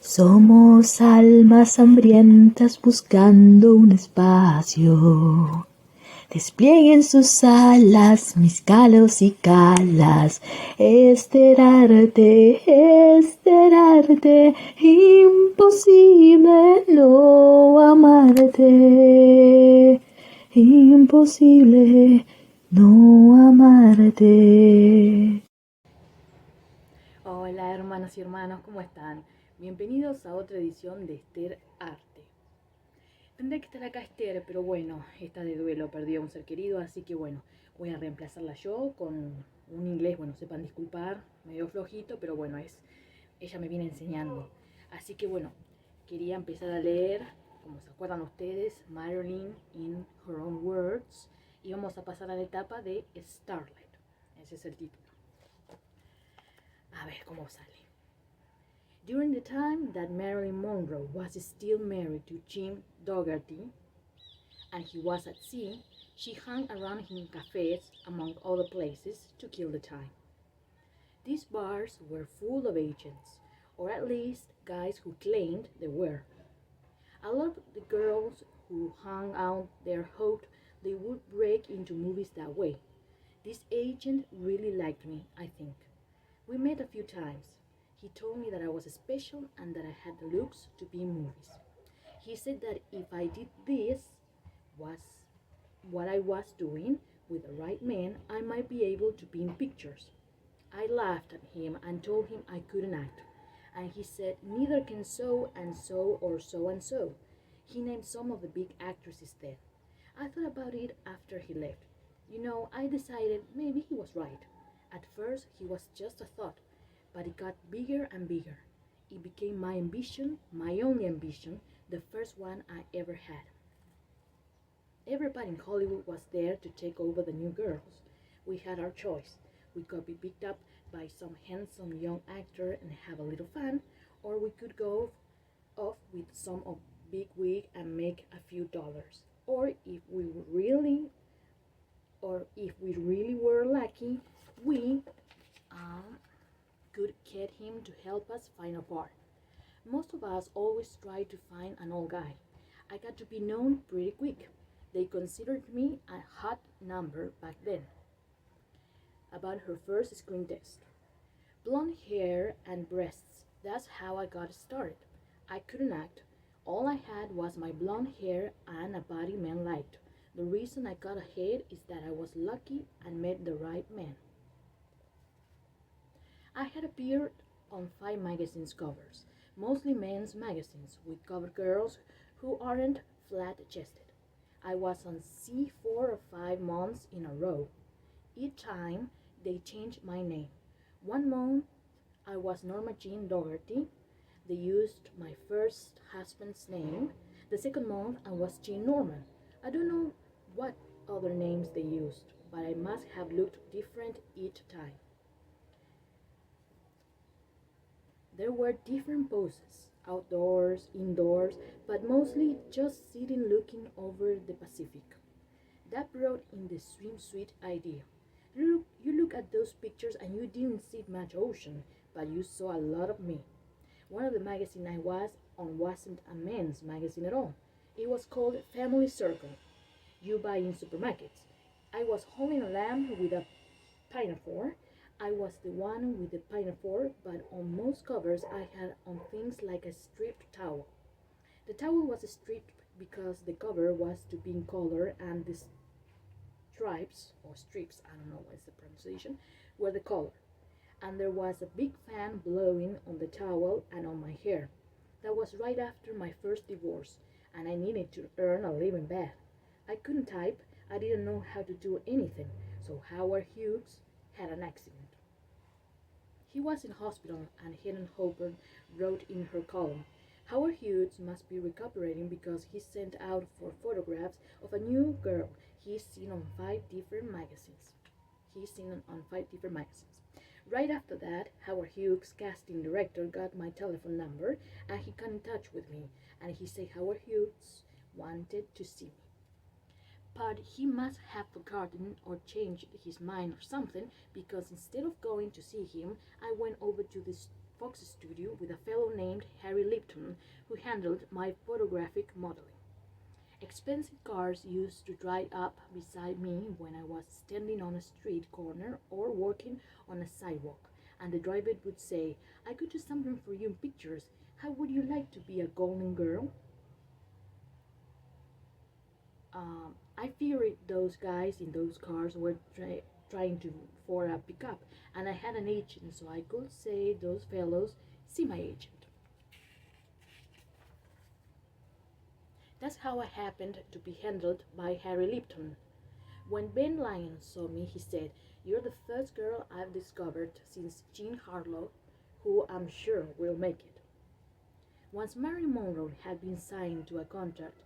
Somos almas hambrientas buscando un espacio. Desplieguen sus alas, mis calos y calas. Esterarte, imposible no amarte. Imposible no amarte. Hola hermanas y hermanos, ¿cómo están? Bienvenidos a otra edición de Ester Arte. Tendré que estar acá Ester, pero bueno, está de duelo, perdió a un ser querido, así que bueno, voy a reemplazarla yo con un inglés, bueno, sepan disculpar, medio flojito, pero bueno, ella me viene enseñando. Así que bueno, quería empezar a leer, como se acuerdan ustedes, Marilyn in Her Own Words, y vamos a pasar a la etapa de Starlet. Ese es el título. A ver cómo sale. During the time that Marilyn Monroe was still married to Jim Dougherty and he was at sea, she hung around in cafes, among other places, to kill the time. These bars were full of agents, or at least guys who claimed they were. A lot of the girls who hung out there hoped they would break into movies that way. This agent really liked me, I think. We met a few times. He told me that I was special and that I had the looks to be in movies. He said that if I did this, was what I was doing, with the right man, I might be able to be in pictures. I laughed at him and told him I couldn't act. And he said, neither can so and so or so and so. He named some of the big actresses then. I thought about it after he left. You know, I decided maybe he was right. At first, he was just a thought, but it got bigger and bigger. It became my ambition, my only ambition, the first one I ever had. Everybody in Hollywood was there to take over the new girls. We had our choice. We could be picked up by some handsome young actor and have a little fun, or we could go off with some big wig and make a few dollars. Or if we really were lucky, we could get him to help us find a part. Most of us always tried to find an old guy. I got to be known pretty quick. They considered me a hot number back then. About her first screen test. Blonde hair and breasts. That's how I got started. I couldn't act. All I had was my blonde hair and a body men liked. The reason I got ahead is that I was lucky and met the right man. I had appeared on 5 magazines covers, mostly men's magazines, with cover girls who aren't flat-chested. I was on C 4 or 5 months in a row. Each time, they changed my name. One month, I was Norma Jean Dougherty. They used my first husband's name. The second month, I was Jean Norman. I don't know what other names they used, but I must have looked different each time. There were different poses, outdoors, indoors, but mostly just sitting looking over the Pacific. That brought in the swimsuit idea. You look at those pictures and you didn't see much ocean, but you saw a lot of me. One of the magazines I was on wasn't a men's magazine at all. It was called Family Circle. You buy in supermarkets. I was holding a lamp with a pinafore. I was the one with the pinafore, but on most covers I had on things like a striped towel. The towel was striped because the cover was to be in color and the stripes, or strips, I don't know what's the pronunciation, were the color. And there was a big fan blowing on the towel and on my hair. That was right after my first divorce, and I needed to earn a living bad. I couldn't type, I didn't know how to do anything, so Howard Hughes had an accident. He was in hospital, and Helen Hopper wrote in her column, Howard Hughes must be recuperating because he sent out for photographs of a new girl he's seen on 5 different magazines. Right after that, Howard Hughes' casting director got my telephone number and he got in touch with me, and he said Howard Hughes wanted to see me. But he must have forgotten or changed his mind or something, because instead of going to see him, I went over to the Fox studio with a fellow named Harry Lipton, who handled my photographic modeling. Expensive cars used to drive up beside me when I was standing on a street corner or walking on a sidewalk, and the driver would say, "I could do something for you in pictures. How would you like to be a golden girl?" I figured those guys in those cars were trying to for a pickup, and I had an agent, so I could say those fellows, "See my agent." That's how I happened to be handled by Harry Lipton. When Ben Lyon saw me, he said, "You're the first girl I've discovered since Jean Harlow, who I'm sure will make it." Once Marilyn Monroe had been signed to a contract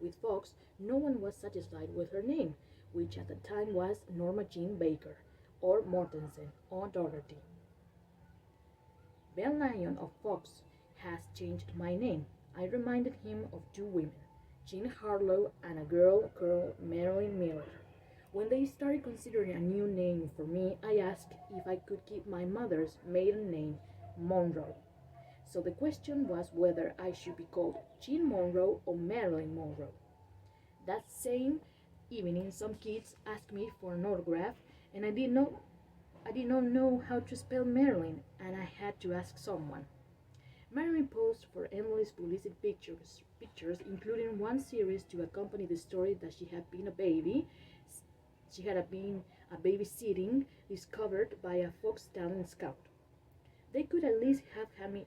with Fox, no one was satisfied with her name, which at the time was Norma Jean Baker, or Mortensen, or Doherty. Ben Lyon of Fox has changed my name. I reminded him of two women, Jean Harlow and a girl called Marilyn Miller. When they started considering a new name for me, I asked if I could keep my mother's maiden name, Monroe. So the question was whether I should be called Jean Monroe or Marilyn Monroe. That same evening, some kids asked me for an autograph, and I did not know how to spell Marilyn, and I had to ask someone. Marilyn posed for endless publicity pictures, including one series to accompany the story that she had been a baby. She had been a babysitting discovered by a Fox talent scout. They could at least have had me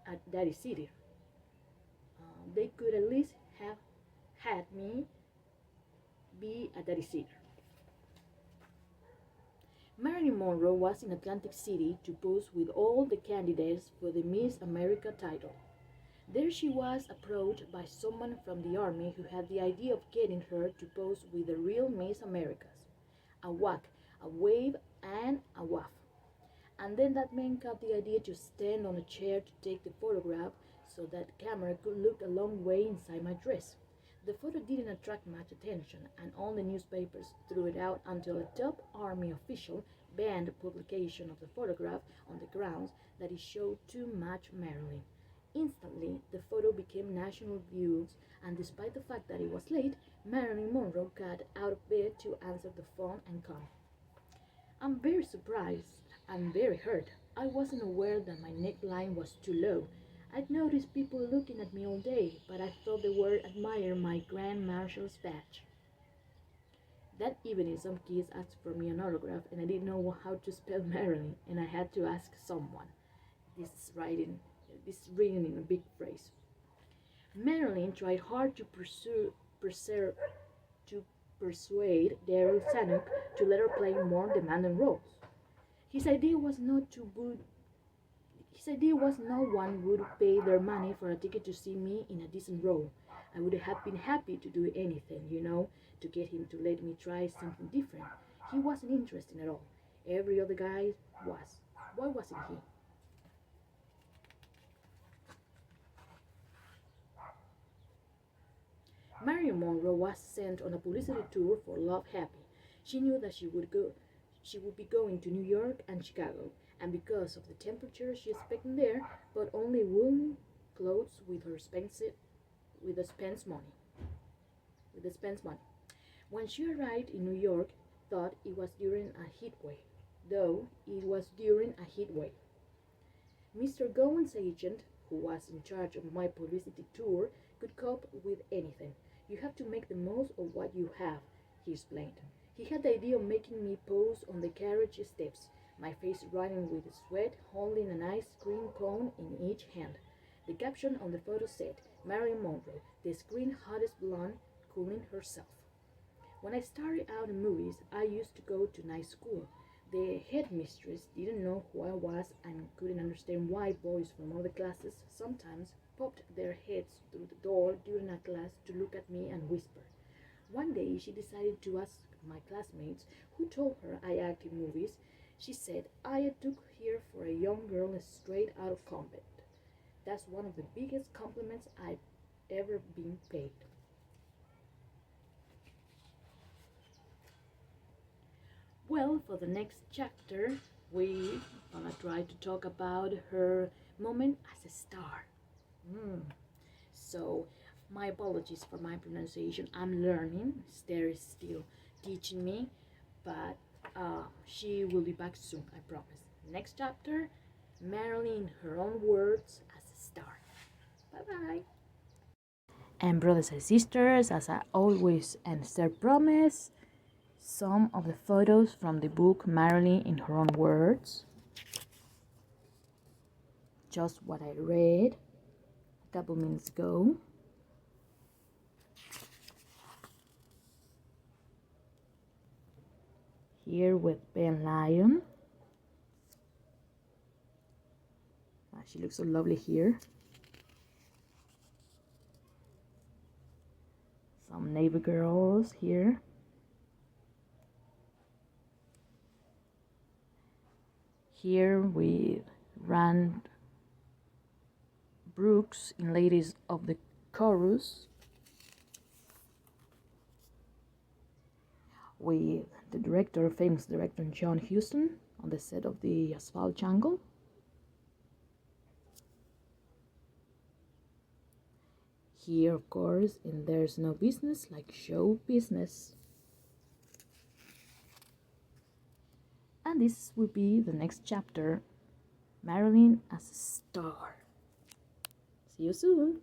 at Daddy City. They could at least have had me be a Daddy Sitter. Marilyn Monroe was in Atlantic City to pose with all the candidates for the Miss America title. There she was approached by someone from the army who had the idea of getting her to pose with the real Miss Americas. A whack, a wave, and a waff. And then that man got the idea to stand on a chair to take the photograph so that camera could look a long way inside my dress. The photo didn't attract much attention, and all the newspapers threw it out until a top army official banned publication of the photograph on the grounds that it showed too much Marilyn. Instantly, the photo became national news, and despite the fact that it was late, Marilyn Monroe got out of bed to answer the phone and come. I'm very surprised and very hurt. I wasn't aware that my neckline was too low. I'd noticed people looking at me all day, but I thought they were admiring my Grand Marshal's badge. That evening, some kids asked for me an autograph, and I didn't know how to spell Marilyn, and I had to ask someone. This is written in a big phrase. Marilyn tried hard to persuade Daryl Zanuck to let her play more demanding roles. His idea was not one would pay their money for a ticket to see me in a decent role. I would have been happy to do anything, to get him to let me try something different. He wasn't interested at all. Every other guy was. Why wasn't he? Marilyn Monroe was sent on a publicity tour for Love Happy. She knew that she would be going to New York and Chicago, and because of the temperature she expected there, but only woolen clothes with the spent money. When she arrived in New York, thought it was during a heat wave, though it was during a heat wave. Mr. Gowan's agent, who was in charge of my publicity tour, could cope with anything. You have to make the most of what you have, he explained. He had the idea of making me pose on the carriage steps, my face running with sweat, holding an ice cream cone in each hand. The caption on the photo said, "Marilyn Monroe, the screen hottest blonde, cooling herself." When I started out in movies, I used to go to night school. The headmistress didn't know who I was and couldn't understand why boys from other classes sometimes popped their heads through the door during a class to look at me and whisper. One day she decided to ask my classmates who told her I acted in movies. She said, "I took here for a young girl straight out of convent." That's one of the biggest compliments I've ever been paid. Well, for the next chapter, we gonna try to talk about her moment as a star. So, my apologies for my pronunciation. I'm learning. Esther is still teaching me, but she will be back soon, I promise. Next chapter, Marilyn, in her own words, as a star. Bye bye. And brothers and sisters, as I always and Esther promise, some of the photos from the book Marilyn in Her Own Words. Just what I read a couple minutes ago. Here with Ben Lyon. She looks so lovely here. Some neighbor girls here. Here with Rand Brooks in Ladies of the Chorus. With the director, famous director John Huston on the set of the Asphalt Jungle. Here, of course, in There's No Business Like Show Business. And this will be the next chapter, Marilyn as a Star. See you soon.